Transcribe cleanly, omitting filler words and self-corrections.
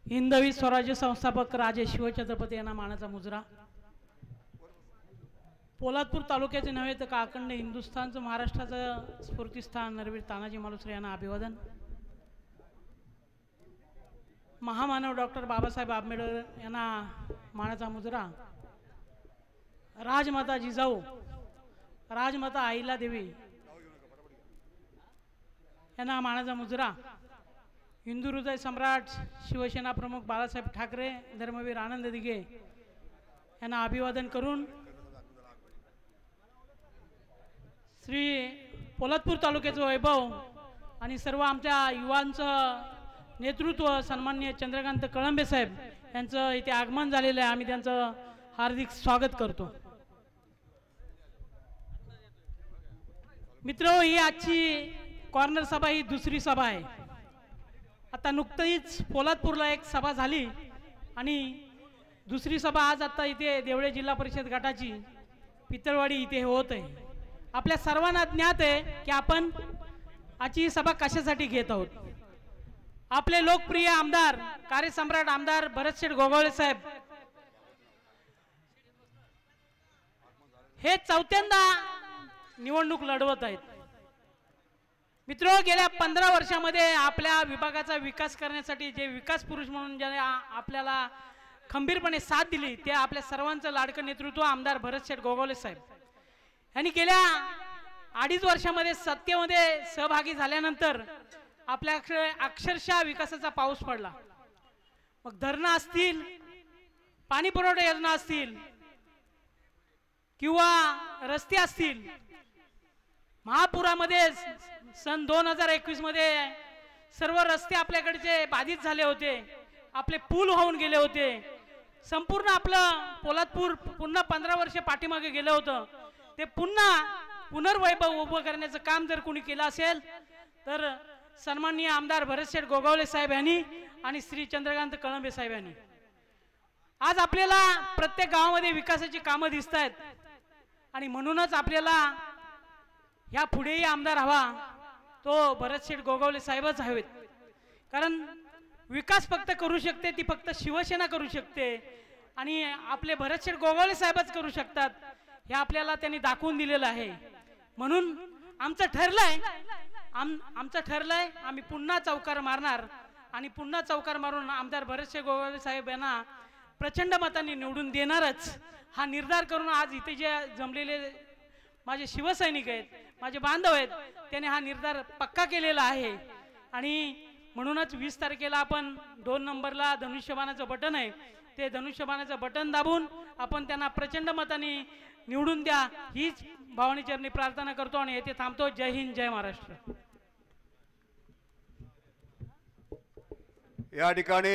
हिंदवी स्वराज्य संस्थापक राजे शिवछत्रपती यांना मानाचा मुजरा। पोलादपूर तालुक्याचे नव्हे तर अखंड हिंदुस्थानचं महाराष्ट्राचं स्फूर्तिस्थान नरवीर तानाजी मालुसरे यांना अभिवादन। महामानव डॉक्टर बाबासाहेब आंबेडकर यांना मानाचा मुजरा। राजमाता जिजाऊ राजमाता अहिल्यादेवी यांना मानाचा मुजरा। हिंदू हृदय सम्राट शिवसेना प्रमुख बाळासाहेब ठाकरे धर्मवीर आनंद दिघे यांना अभिवादन करून श्री पोलादपूर तालुक्याचं वैभव आणि सर्व आमच्या युवांचं नेतृत्व सन्माननीय चंद्रकांत कळंबे साहेब यांचं इथे आगमन झालेलं आहे। आम्ही त्यांचं हार्दिक स्वागत करतो। मित्र, ही आजची कॉर्नर सभा ही दुसरी सभा आहे। आता नुकतीच पोलादपूरला एक सभा झाली आणि दुसरी सभा आज आता इथे देवळे जिल्हा परिषद गटाची पितळवाडी इथे होत आहे। आपल्या सर्वांना ज्ञात आहे की आपण आजची सभा कशासाठी घेत आहोत। आपले लोकप्रिय आमदार कार्यसम्राट आमदार भरतशेठ गोगावले साहेब हे चौथ्यांदा निवडणूक लढवत आहेत। मित्रो, गेल्या 15 वर्षामध्ये आपल्या विभागाचा विकास करण्यासाठी जे विकास पुरुष म्हणून ज्याने आपल्याला खंबीरपणे साथ दिली ते आपल्या सर्वांचं लाडकं नेतृत्व आमदार भरतशेठ गोगावले साहेब यांनी गेल्या 2.5 वर्षामध्ये सत्तेमध्ये सहभागी झाल्यानंतर आपल्या अक्षरशः विकासाचा पाऊस पडला। मग धरणं असतील, पाणी पुरवठा योजना असतील किंवा रस्ते असतील। महापुरामध्ये सन 2021 मध्ये सर्व रस्ते आपल्याकडचे बाधित झाले होते, आपले पूल वाहून गेले होते। संपूर्ण आपलं पोलादपूर पुन्हा 15 वर्ष पाठीमागे गेलं होतं। ते पुनर्वैभव उभं करण्याचं काम जर कोणी केलं असेल तर सन्माननीय आमदार भरतशेठ गोगावले साहेब यांनी आणि श्री चंद्रकांत कळंबे साहेब यांनी। आज आपल्याला प्रत्येक गावामध्ये विकासाची कामं दिसत आहेत आणि म्हणूनच आपल्याला या पुढेही आमदार हवा तो भरतशेठ गोगावले साहेबच हवेत। कारण विकास फक्त करू शकते ती फक्त शिवसेना करू शकते आणि आपले भरतशेठ गोगावले साहेबच करू शकतात हे आपल्याला त्यांनी दाखवून दिलेलं आहे। म्हणून आमचं ठरलंय आम्ही पुन्हा चौकार मारणार आणि पुन्हा चौकार मारून आमदार भरतशेठ गोगावले साहेब यांना प्रचंड मतांनी निवडून देणारच हा निर्धार करून आज इथे जे जमलेले माझे शिवसैनिक आहेत, माझे बांधव आहेत, त्याने हा निर्धार पक्का केलेला आहे। आणि म्हणूनच 20 तारखेला आपण 2 नंबरला धनुष्यबाणाचं बटन आहे ते धनुष्यबाणाचं बटन दाबून आपण त्यांना प्रचंड मतांनी निवडून द्या हीच भावनी चरणी प्रार्थना करतो आणि येथे थांबतो। जय हिंद, जय महाराष्ट्र। या ठिकाणी